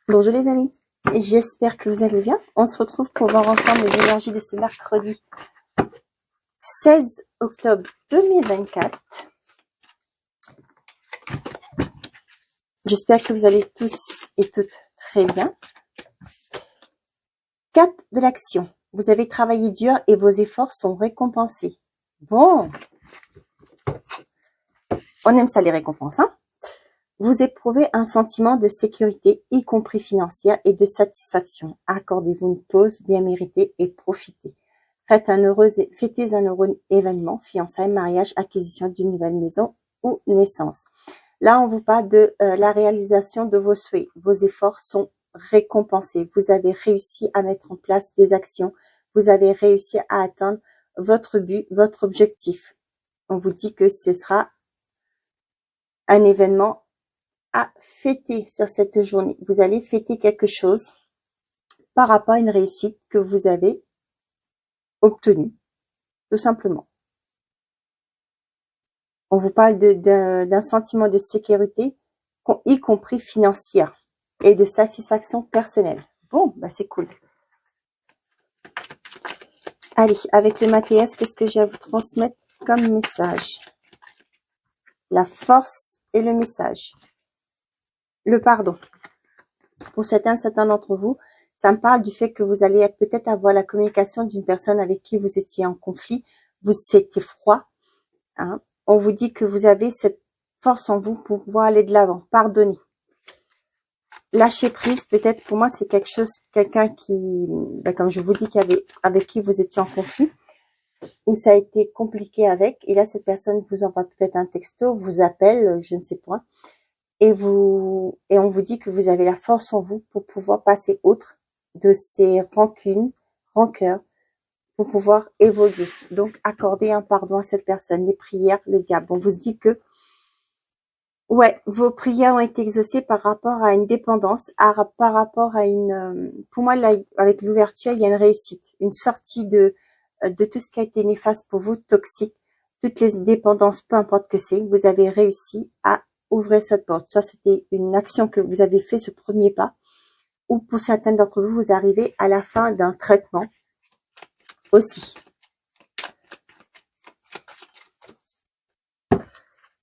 Bonjour les amis, j'espère que vous allez bien. On se retrouve pour voir ensemble les énergies de ce mercredi 16 octobre 2024. J'espère que vous allez tous et toutes très bien. 4 de l'action. Vous avez travaillé dur et vos efforts sont récompensés. Bon, on aime ça les récompenses, hein? Vous éprouvez un sentiment de sécurité, y compris financière, et de satisfaction. Accordez-vous une pause bien méritée et profitez. Fêtez un heureux événement, fiançailles, mariage, acquisition d'une nouvelle maison ou naissance. Là, on vous parle de la réalisation de vos souhaits. Vos efforts sont récompensés. Vous avez réussi à mettre en place des actions. Vous avez réussi à atteindre votre but, votre objectif. On vous dit que ce sera un événement à fêter sur cette journée. Vous allez fêter quelque chose par rapport à une réussite que vous avez obtenue, tout simplement. On vous parle d'un sentiment de sécurité, y compris financière, et de satisfaction personnelle. Bon, bah c'est cool. Allez, avec le Mathias, qu'est-ce que j'ai à vous transmettre comme message? La force et le message. Le pardon. Pour certains d'entre vous, ça me parle du fait que vous allez peut-être avoir la communication d'une personne avec qui vous étiez en conflit, vous étiez froid. Hein. On vous dit que vous avez cette force en vous pour pouvoir aller de l'avant. Pardonnez. Lâcher prise, peut-être pour moi, c'est quelque chose, quelqu'un qui, comme je vous dis, avec qui vous étiez en conflit, où ça a été compliqué avec, et là, cette personne vous envoie peut-être un texto, vous appelle, je ne sais pas, et on vous dit que vous avez la force en vous pour pouvoir passer outre de ces rancunes, rancœurs, pour pouvoir évoluer. Donc, accorder un pardon à cette personne, les prières, le diable. On vous dit que, ouais, vos prières ont été exaucées par rapport à une dépendance, par rapport à pour moi, là, avec l'ouverture, il y a une réussite, une sortie de tout ce qui a été néfaste pour vous, toxique, toutes les dépendances, peu importe que c'est, vous avez réussi à ouvrir cette porte. Soit c'était une action que vous avez fait, ce premier pas, ou pour certains d'entre vous, vous arrivez à la fin d'un traitement aussi.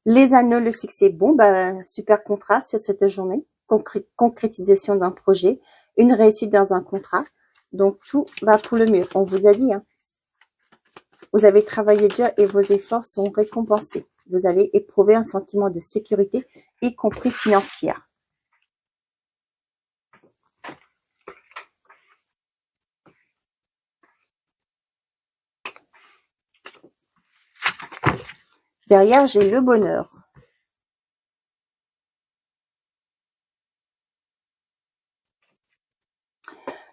Les anneaux, le succès. Bon, super contrat sur cette journée. Concrétisation d'un projet, une réussite dans un contrat. Donc, tout va pour le mieux. On vous a dit, hein. Vous avez travaillé dur et vos efforts sont récompensés. Vous allez éprouver un sentiment de sécurité, y compris financière. Derrière, j'ai le bonheur.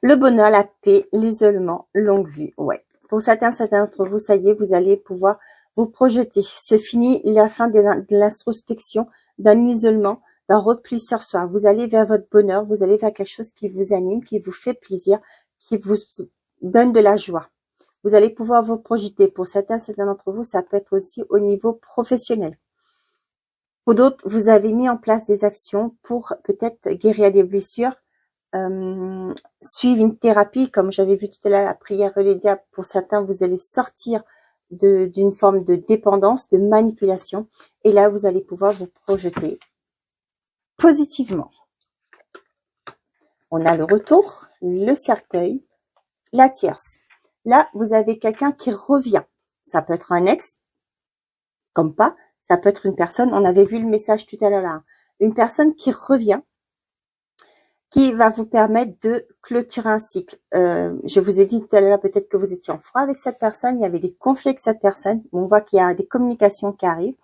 Le bonheur, la paix, l'isolement, longue vue. Ouais. Pour certains d'entre vous, ça y est, vous allez pouvoir vous projeter. C'est fini la fin de l'introspection, d'un isolement, d'un repli sur soi. Vous allez vers votre bonheur, vous allez vers quelque chose qui vous anime, qui vous fait plaisir, qui vous donne de la joie. Vous allez pouvoir vous projeter. Pour certains d'entre vous, ça peut être aussi au niveau professionnel. Pour d'autres, vous avez mis en place des actions pour peut-être guérir des blessures, suivre une thérapie, comme j'avais vu tout à l'heure, la prière les diables. Pour certains, vous allez sortir d'une forme de dépendance, de manipulation, et là, vous allez pouvoir vous projeter positivement. On a le retour, le cercueil, la tierce. Là, vous avez quelqu'un qui revient. Ça peut être un ex, comme pas. Ça peut être une personne, on avait vu le message tout à l'heure là. Une personne qui revient, qui va vous permettre de clôturer un cycle. Je vous ai dit tout à l'heure, peut-être que vous étiez en froid avec cette personne, il y avait des conflits avec cette personne. On voit qu'il y a des communications qui arrivent.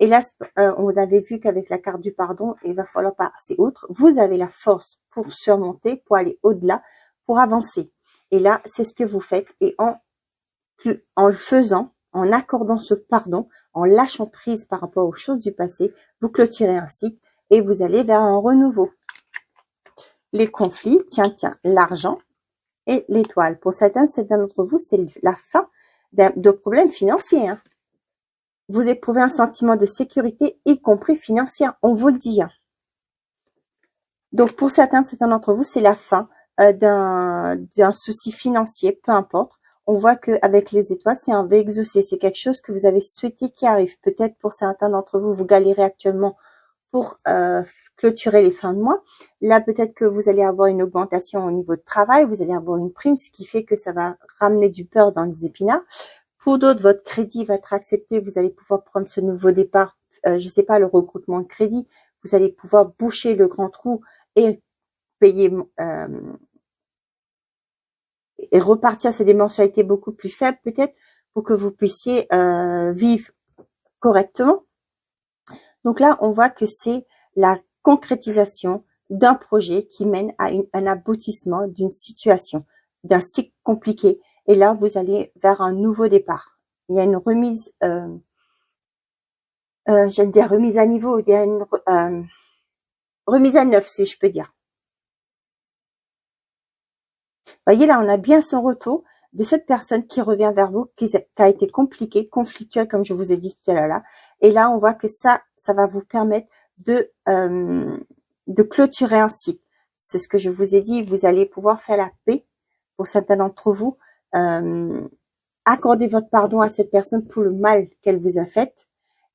Et là, on avait vu qu'avec la carte du pardon, il va falloir passer outre. Vous avez la force pour surmonter, pour aller au-delà, pour avancer. Et là, c'est ce que vous faites. Et en le faisant, en accordant ce pardon, en lâchant prise par rapport aux choses du passé, vous clôturez un cycle et vous allez vers un renouveau. Les conflits, tiens, l'argent et l'étoile. Pour certains d'entre vous, c'est la fin de problèmes financiers. Hein. Vous éprouvez un sentiment de sécurité, y compris financière. On vous le dit. Hein. Donc, pour certains d'entre vous, c'est la fin d'un souci financier, peu importe. On voit qu'avec les étoiles, c'est un V exaucé. C'est quelque chose que vous avez souhaité qui arrive. Peut-être pour certains d'entre vous, vous galérez actuellement pour clôturer les fins de mois. Là, peut-être que vous allez avoir une augmentation au niveau de travail, vous allez avoir une prime, ce qui fait que ça va ramener du beurre dans les épinards. Pour d'autres, votre crédit va être accepté, vous allez pouvoir prendre ce nouveau départ, je sais pas, le recrutement de crédit, vous allez pouvoir boucher le grand trou et payer et repartir sur des mensualités beaucoup plus faibles peut-être pour que vous puissiez vivre correctement. Donc là, on voit que c'est la concrétisation d'un projet qui mène à un aboutissement d'une situation, d'un cycle compliqué. Et là, vous allez vers un nouveau départ. Il y a une remise, j'allais dire remise à niveau, il y a une remise à neuf, si je peux dire. Voyez, là, on a bien son retour de cette personne qui revient vers vous, qui a été compliquée, conflictuelle, comme je vous ai dit tout à l'heure. Et là, on voit que ça va vous permettre de clôturer un cycle. C'est ce que je vous ai dit, vous allez pouvoir faire la paix pour certains d'entre vous. Accordez votre pardon à cette personne pour le mal qu'elle vous a fait.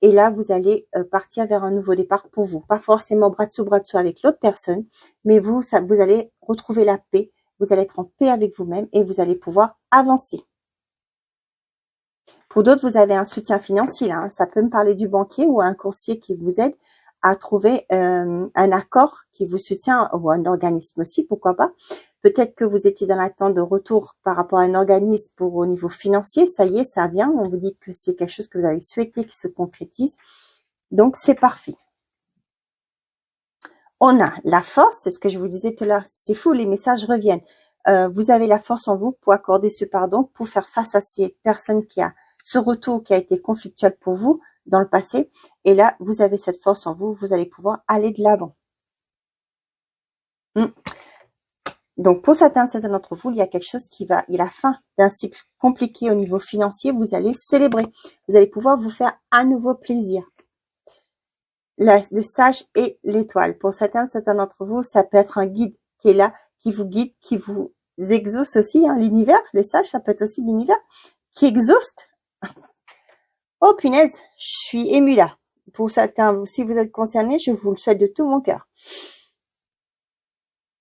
Et là, vous allez partir vers un nouveau départ pour vous. Pas forcément bras dessous avec l'autre personne, mais vous allez retrouver la paix. Vous allez être en paix avec vous-même et vous allez pouvoir avancer. Pour d'autres, vous avez un soutien financier. Là, hein. Ça peut me parler du banquier ou un courtier qui vous aide à trouver un accord qui vous soutient, ou un organisme aussi, pourquoi pas. Peut-être que vous étiez dans l'attente de retour par rapport à un organisme pour au niveau financier. Ça y est, ça vient. On vous dit que c'est quelque chose que vous avez souhaité qui se concrétise. Donc, c'est parfait. On a la force, c'est ce que je vous disais tout à l'heure. C'est fou, les messages reviennent. Vous avez la force en vous pour accorder ce pardon, pour faire face à ces personnes qui a ce retour qui a été conflictuel pour vous dans le passé. Et là, vous avez cette force en vous, vous allez pouvoir aller de l'avant. Donc, pour certains d'entre vous, il y a quelque chose il y a la fin d'un cycle compliqué au niveau financier. Vous allez célébrer. Vous allez pouvoir vous faire à nouveau plaisir. Le sage et l'étoile. Pour certains d'entre vous, ça peut être un guide qui est là, qui vous guide, qui vous exauce aussi, hein, l'univers. Le sage, ça peut être aussi l'univers qui exauce. Oh punaise, je suis émue là. Pour certains, si vous êtes concernés, je vous le souhaite de tout mon cœur.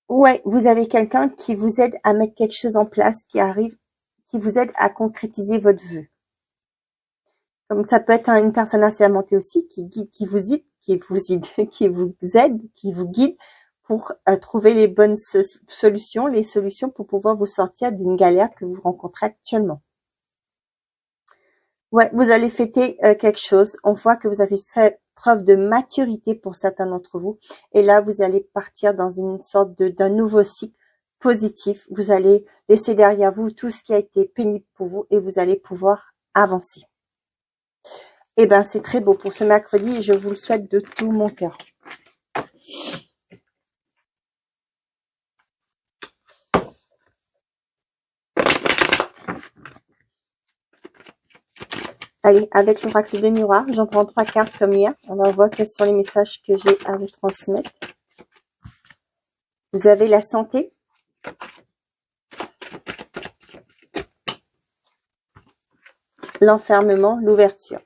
Ouais, vous avez quelqu'un qui vous aide à mettre quelque chose en place, qui vous aide à concrétiser votre vœu. Comme ça peut être une personne assermentée aussi, qui vous aide, qui vous guide pour trouver les bonnes solutions, les solutions pour pouvoir vous sortir d'une galère que vous rencontrez actuellement. Ouais, vous allez fêter quelque chose. On voit que vous avez fait preuve de maturité pour certains d'entre vous. Et là, vous allez partir dans une sorte d'un nouveau cycle positif. Vous allez laisser derrière vous tout ce qui a été pénible pour vous et vous allez pouvoir avancer. Eh ben, c'est très beau pour ce mercredi et je vous le souhaite de tout mon cœur. Allez, avec l'oracle de miroir, j'en prends 3 cartes comme hier. On va voir quels sont les messages que j'ai à vous transmettre. Vous avez la santé. L'enfermement, l'ouverture.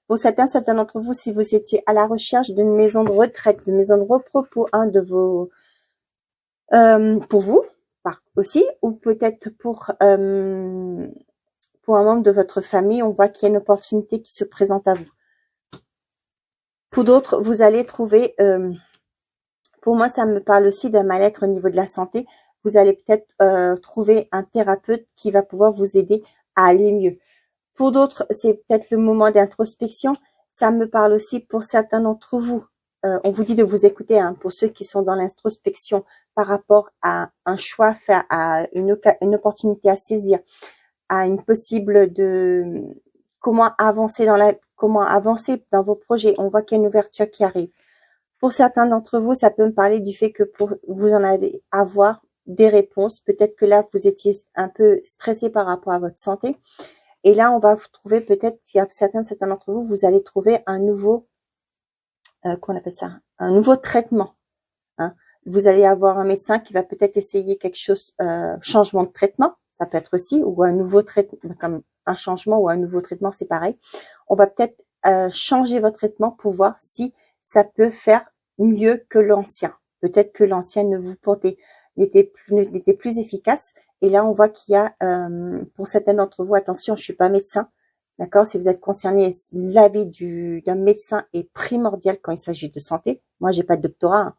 Pour certains d'entre vous, si vous étiez à la recherche d'une maison de retraite, de maison de repos pour un de vos... pour vous, aussi, ou peut-être pour un membre de votre famille, on voit qu'il y a une opportunité qui se présente à vous. Pour d'autres, vous allez trouver... pour moi, ça me parle aussi d'un mal-être au niveau de la santé. Vous allez peut-être trouver un thérapeute qui va pouvoir vous aider à aller mieux. Pour d'autres, c'est peut-être le moment d'introspection. Ça me parle aussi pour certains d'entre vous. On vous dit de vous écouter, hein, pour ceux qui sont dans l'introspection par rapport à un choix, à une opportunité à saisir, à une possible comment avancer dans vos projets. On voit qu'il y a une ouverture qui arrive. Pour certains d'entre vous, ça peut me parler du fait que vous en allez avoir des réponses. Peut-être que là, vous étiez un peu stressé par rapport à votre santé. Et là, on va vous trouver, peut-être qu'il y a certains d'entre vous, vous allez trouver un nouveau, qu'on appelle ça, un nouveau traitement. Hein. vous allez avoir un médecin qui va peut-être essayer quelque chose, changement de traitement, ça peut être aussi, ou un nouveau traitement, comme un changement ou un nouveau traitement, c'est pareil. On va peut-être changer votre traitement pour voir si ça peut faire mieux que l'ancien. Peut-être que l'ancien ne vous portait, n'était plus efficace. Et là, on voit qu'il y a, pour certains d'entre vous, attention, je suis pas médecin, d'accord? Si vous êtes concerné, l'avis d'un médecin est primordial quand il s'agit de santé. Moi, j'ai pas de doctorat, hein.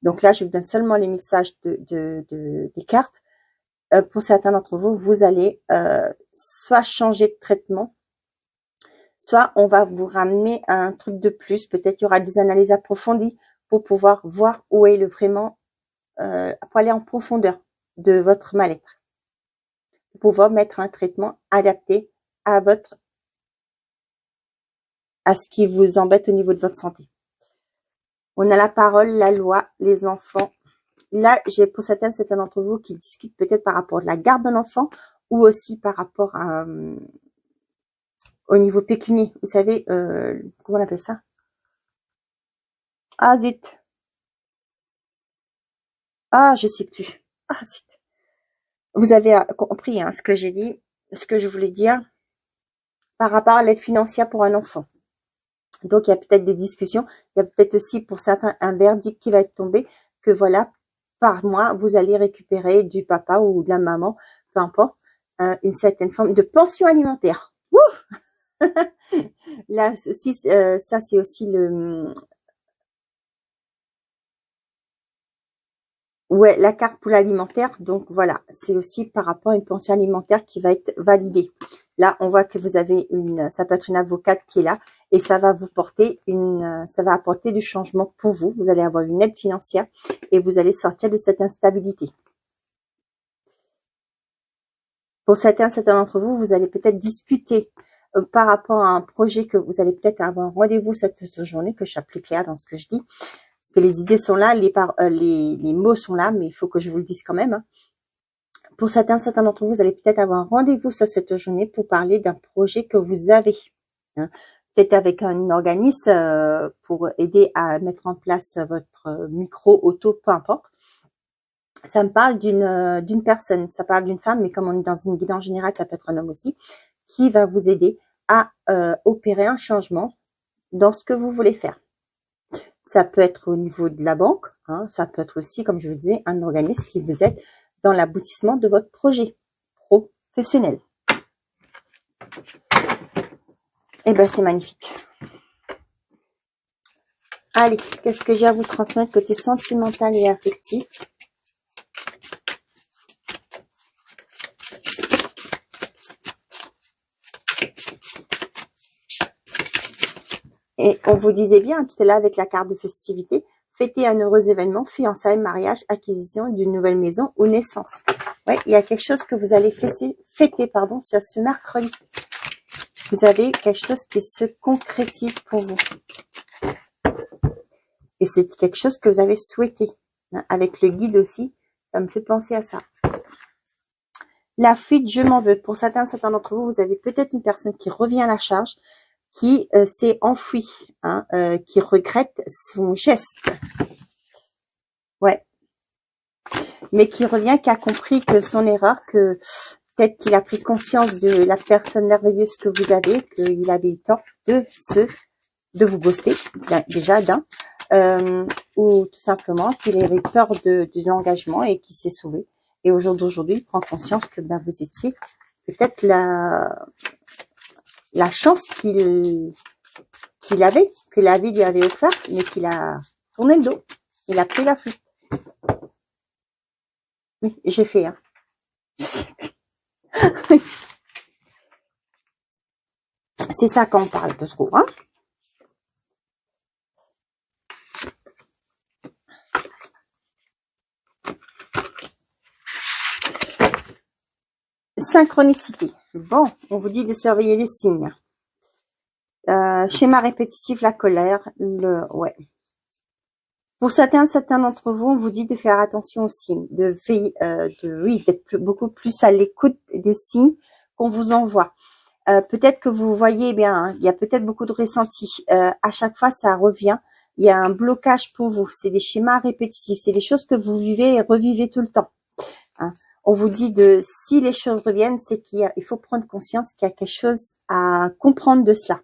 Donc là, je vous donne seulement les messages des cartes. Pour certains d'entre vous, vous allez soit changer de traitement, soit on va vous ramener un truc de plus. Peut-être qu'il y aura des analyses approfondies pour pouvoir voir où est vraiment, pour aller en profondeur de votre mal-être. Pour pouvoir mettre un traitement adapté à ce qui vous embête au niveau de votre santé. On a la parole, la loi, les enfants. Là, j'ai pour certains d'entre vous qui discutent peut-être par rapport à la garde d'un enfant ou aussi par rapport à au niveau pécunier. Vous savez, comment on appelle ça? Ah zut. Ah, je sais plus. Ah zut. Vous avez compris hein, ce que j'ai dit, ce que je voulais dire par rapport à l'aide financière pour un enfant. Donc, il y a peut-être des discussions. Il y a peut-être aussi pour certains un verdict qui va être tombé que voilà, par mois, vous allez récupérer du papa ou de la maman, peu importe, une certaine forme de pension alimentaire. Ouh là, aussi, ça c'est aussi ouais, la carte pour l'alimentaire. Donc voilà, c'est aussi par rapport à une pension alimentaire qui va être validée. Là, on voit que vous avez ça peut être une avocate qui est là et ça va vous porter ça va apporter du changement pour vous. Vous allez avoir une aide financière et vous allez sortir de cette instabilité. Pour certains d'entre vous, vous allez peut-être discuter par rapport à un projet que vous allez peut-être avoir un rendez-vous cette journée, que je sois plus claire dans ce que je dis. Parce que les idées sont là, les mots sont là, mais il faut que je vous le dise quand même. Hein. Pour certains d'entre vous, vous allez peut-être avoir un rendez-vous sur cette journée pour parler d'un projet que vous avez. Hein. Peut-être avec un organisme pour aider à mettre en place votre micro-auto, peu importe. Ça me parle d'une personne, ça parle d'une femme, mais comme on est dans une guidance générale, ça peut être un homme aussi, qui va vous aider à opérer un changement dans ce que vous voulez faire. Ça peut être au niveau de la banque, hein, ça peut être aussi, comme je vous disais, un organisme qui vous aide dans l'aboutissement de votre projet professionnel. Eh ben, c'est magnifique. Allez, qu'est-ce que j'ai à vous transmettre côté sentimental et affectif? Et on vous disait bien tout à l'heure avec la carte de festivité, fêter un heureux événement, fiançailles, mariage, acquisition d'une nouvelle maison ou naissance. Ouais, il y a quelque chose que vous allez fêter sur ce mercredi. Vous avez quelque chose qui se concrétise pour vous. Et c'est quelque chose que vous avez souhaité. Avec le guide aussi, ça me fait penser à ça. La fuite, je m'en veux. Pour certains d'entre vous, vous avez peut-être une personne qui revient à la charge, qui s'est enfui, hein, qui regrette son geste. Ouais. Mais qui revient, qui a compris que son erreur, que peut-être qu'il a pris conscience de la personne merveilleuse que vous avez, qu'il avait eu tort de vous ghoster, déjà d'un, ou tout simplement qu'il avait peur de l'engagement et qu'il s'est sauvé. Et au jour d'aujourd'hui, il prend conscience que ben, vous étiez peut-être la chance qu'il avait, que la vie lui avait offert, mais qu'il a tourné le dos. Il a pris la fuite. Oui, j'ai fait, hein. C'est ça qu'on parle, je trouve, hein. Synchronicité. Bon, on vous dit de surveiller les signes. Schéma répétitif, la colère, ouais. Pour certains d'entre vous, on vous dit de faire attention aux signes, d'être beaucoup plus à l'écoute des signes qu'on vous envoie. Peut-être que vous voyez, eh bien, il y a peut-être beaucoup de ressentis. À chaque fois, ça revient. il y a un blocage pour vous. C'est des schémas répétitifs, c'est des choses que vous vivez et revivez tout le temps. Hein. On vous dit de si les choses reviennent, c'est il faut prendre conscience qu'il y a quelque chose à comprendre de cela,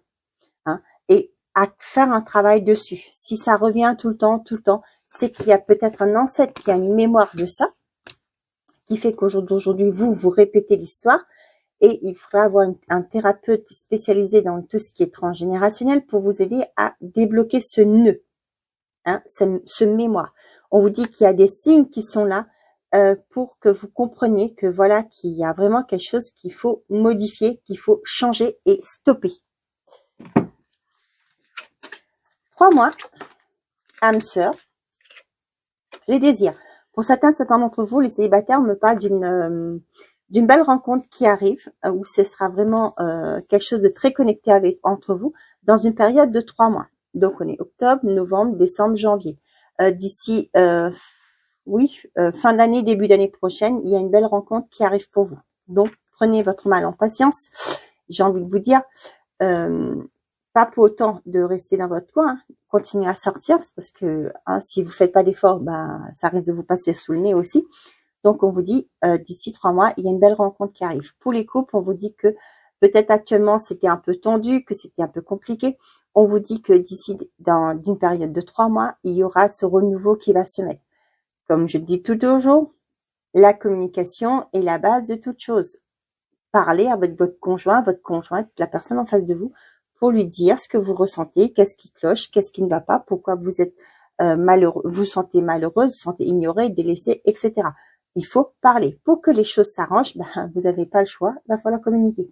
hein, et à faire un travail dessus. Si ça revient tout le temps, c'est qu'il y a peut-être un ancêtre qui a une mémoire de ça, qui fait qu'aujourd'hui vous répétez l'histoire, et il faudra avoir un thérapeute spécialisé dans tout ce qui est transgénérationnel pour vous aider à débloquer ce nœud, hein, ce mémoire. On vous dit qu'il y a des signes qui sont là, pour que vous compreniez que voilà, qu'il y a vraiment quelque chose qu'il faut modifier, qu'il faut changer et stopper. 3 mois, âme sœur, les désirs. Pour certains d'entre vous, les célibataires me parlent d'une belle rencontre qui arrive, où ce sera vraiment quelque chose de très connecté entre vous dans une période de 3 mois. Donc on est octobre, novembre, décembre, janvier. D'ici fin d'année, début d'année prochaine, il y a une belle rencontre qui arrive pour vous. Donc, prenez votre mal en patience. J'ai envie de vous dire, pas pour autant de rester dans votre coin, hein. Continuez à sortir, parce que si vous faites pas d'efforts, ça risque de vous passer sous le nez aussi. Donc, on vous dit, d'ici 3 mois, il y a une belle rencontre qui arrive. Pour les couples, on vous dit que peut-être actuellement, c'était un peu tendu, que c'était un peu compliqué. On vous dit que d'ici, d'une période de 3 mois, il y aura ce renouveau qui va se mettre. Comme je dis toujours, la communication est la base de toute chose. Parlez avec votre conjointe, la personne en face de vous, pour lui dire ce que vous ressentez, qu'est-ce qui cloche, qu'est-ce qui ne va pas, pourquoi vous êtes malheureux, vous sentez malheureuse, vous sentez ignorée, délaissée, etc. Il faut parler. Pour que les choses s'arrangent, vous n'avez pas le choix, il va falloir communiquer.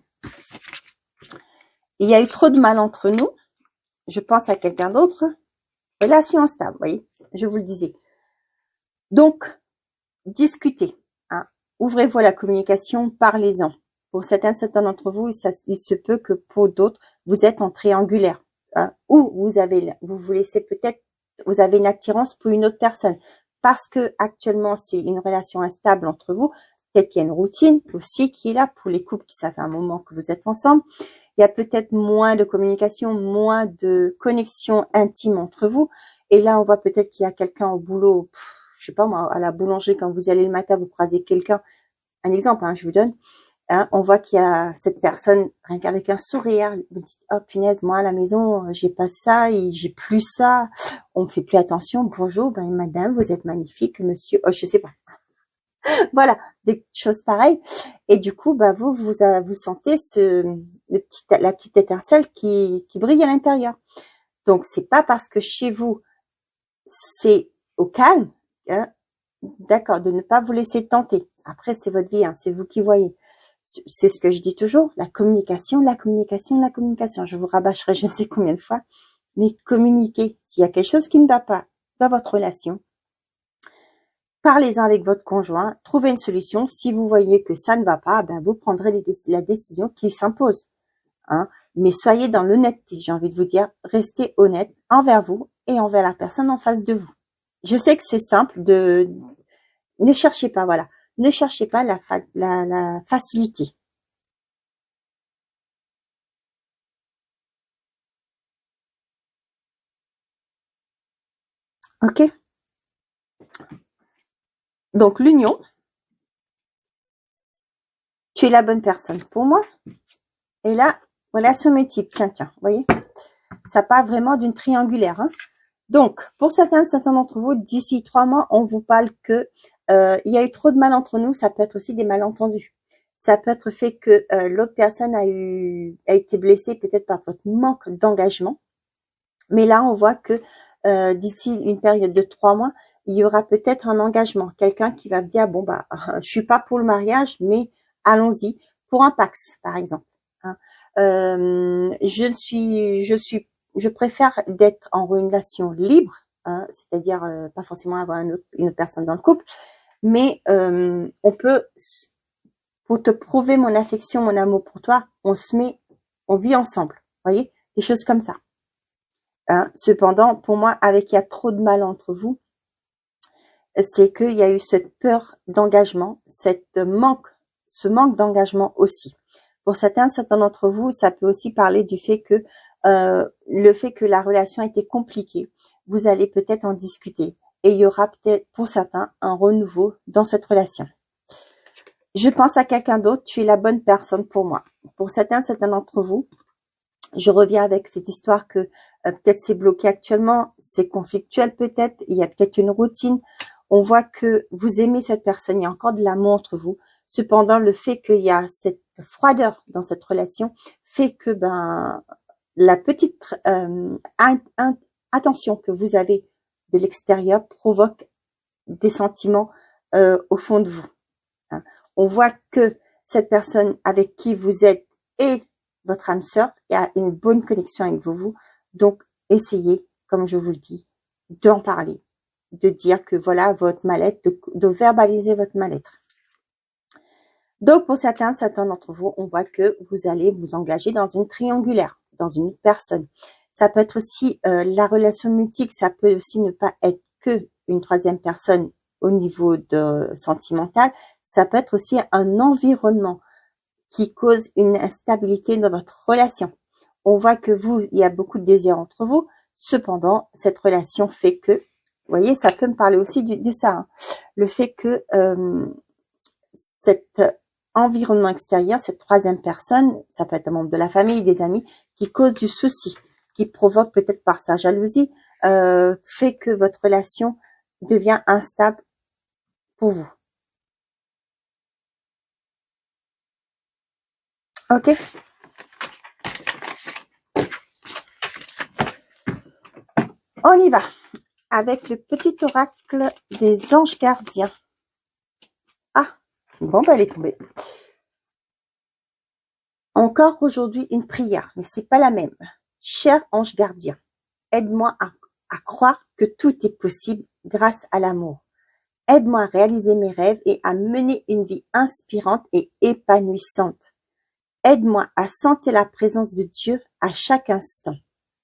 Il y a eu trop de mal entre nous. Je pense à quelqu'un d'autre. Relation instable, vous voyez, je vous le disais. Donc, discutez, hein. Ouvrez-vous à la communication, parlez-en. Pour certains d'entre vous, il se peut que pour d'autres, vous êtes en triangulaire, hein, ou vous laissez peut-être, vous avez une attirance pour une autre personne, parce que actuellement c'est une relation instable entre vous. Peut-être qu'il y a une routine aussi qui est là pour les couples qui ça fait un moment que vous êtes ensemble. Il y a peut-être moins de communication, moins de connexion intime entre vous. Et là, on voit peut-être qu'il y a quelqu'un au boulot. Je sais pas moi, à la boulangerie, quand vous allez le matin, vous croisez quelqu'un. Un exemple, hein, je vous donne. Hein, on voit qu'il y a cette personne, rien qu'avec un sourire, vous dites, oh punaise, moi à la maison, j'ai pas ça, j'ai plus ça. On fait plus attention. Bonjour, madame, vous êtes magnifique, monsieur. Oh, je sais pas. Voilà, des choses pareilles. Et du coup, vous sentez la petite étincelle qui brille à l'intérieur. Donc, c'est pas parce que chez vous, c'est au calme, hein, d'accord, de ne pas vous laisser tenter. Après, c'est votre vie, hein, c'est vous qui voyez. C'est ce que je dis toujours, la communication. Je vous rabâcherai je ne sais combien de fois, mais communiquez. S'il y a quelque chose qui ne va pas dans votre relation, parlez-en avec votre conjoint, trouvez une solution. Si vous voyez que ça ne va pas, vous prendrez la décision qui s'impose, hein. Mais soyez dans l'honnêteté, j'ai envie de vous dire, restez honnête envers vous et envers la personne en face de vous. Je sais que c'est simple ne cherchez pas, voilà. Ne cherchez pas la facilité. Ok? Donc, l'union. Tu es la bonne personne pour moi. Et là, relation multiple. Tiens, vous voyez? Ça part vraiment d'une triangulaire, hein. Donc, pour certains d'entre vous, d'ici 3 mois, on vous parle que il y a eu trop de mal entre nous. Ça peut être aussi des malentendus. Ça peut être fait que l'autre personne a été blessée peut-être par votre manque d'engagement. Mais là, on voit que d'ici une période de 3 mois, il y aura peut-être un engagement. Quelqu'un qui va me dire, bon, je suis pas pour le mariage, mais allons-y pour un Pacs, par exemple, hein. Je préfère d'être en relation libre, hein, c'est-à-dire pas forcément avoir une autre personne dans le couple, mais on peut, pour te prouver mon affection, mon amour pour toi, on vit ensemble, voyez, des choses comme ça. Hein. Cependant, pour moi, il y a trop de mal entre vous, c'est qu'il y a eu cette peur d'engagement, ce manque d'engagement aussi. Pour certains d'entre vous, ça peut aussi parler du fait que la relation a été compliquée. vous allez peut-être en discuter. Et il y aura peut-être pour certains un renouveau dans cette relation. Je pense à quelqu'un d'autre, tu es la bonne personne pour moi. Pour certains d'entre vous, je reviens avec cette histoire que peut-être c'est bloqué actuellement, c'est conflictuel peut-être, il y a peut-être une routine. On voit que vous aimez cette personne, il y a encore de l'amour entre vous. Cependant, le fait qu'il y a cette froideur dans cette relation fait que la petite attention que vous avez de l'extérieur provoque des sentiments au fond de vous. Hein. On voit que cette personne avec qui vous êtes est votre âme sœur et a une bonne connexion avec vous. Donc, essayez, comme je vous le dis, d'en parler, de dire que voilà votre mal-être, de verbaliser votre mal-être. Donc, pour certains d'entre vous, on voit que vous allez vous engager dans une triangulaire, dans une personne. Ça peut être aussi la relation multiple, ça peut aussi ne pas être que une troisième personne au niveau de sentimental. Ça peut être aussi un environnement qui cause une instabilité dans votre relation. On voit que il y a beaucoup de désirs entre vous. Cependant, cette relation fait que, vous voyez, ça peut me parler aussi de ça. Hein, le fait que cet environnement extérieur, cette troisième personne, ça peut être un membre de la famille, des amis, qui cause du souci, qui provoque peut-être par sa jalousie, fait que votre relation devient instable pour vous. Ok. On y va avec le petit oracle des anges gardiens. Ah, bon, elle est tombée. Encore aujourd'hui une prière, mais c'est pas la même. Cher ange gardien, aide-moi à croire que tout est possible grâce à l'amour. Aide-moi à réaliser mes rêves et à mener une vie inspirante et épanouissante. Aide-moi à sentir la présence de Dieu à chaque instant.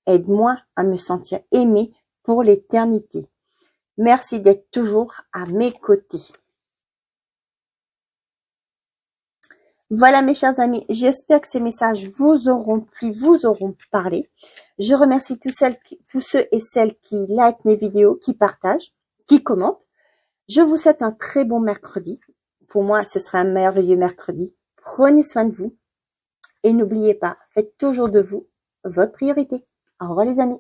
Aide-moi à me sentir aimé pour l'éternité. Merci d'être toujours à mes côtés. Voilà mes chers amis, j'espère que ces messages vous auront plu, vous auront parlé. Je remercie tous ceux et celles qui likent mes vidéos, qui partagent, qui commentent. Je vous souhaite un très bon mercredi. Pour moi, ce sera un merveilleux mercredi. Prenez soin de vous et n'oubliez pas, faites toujours de vous votre priorité. Au revoir les amis.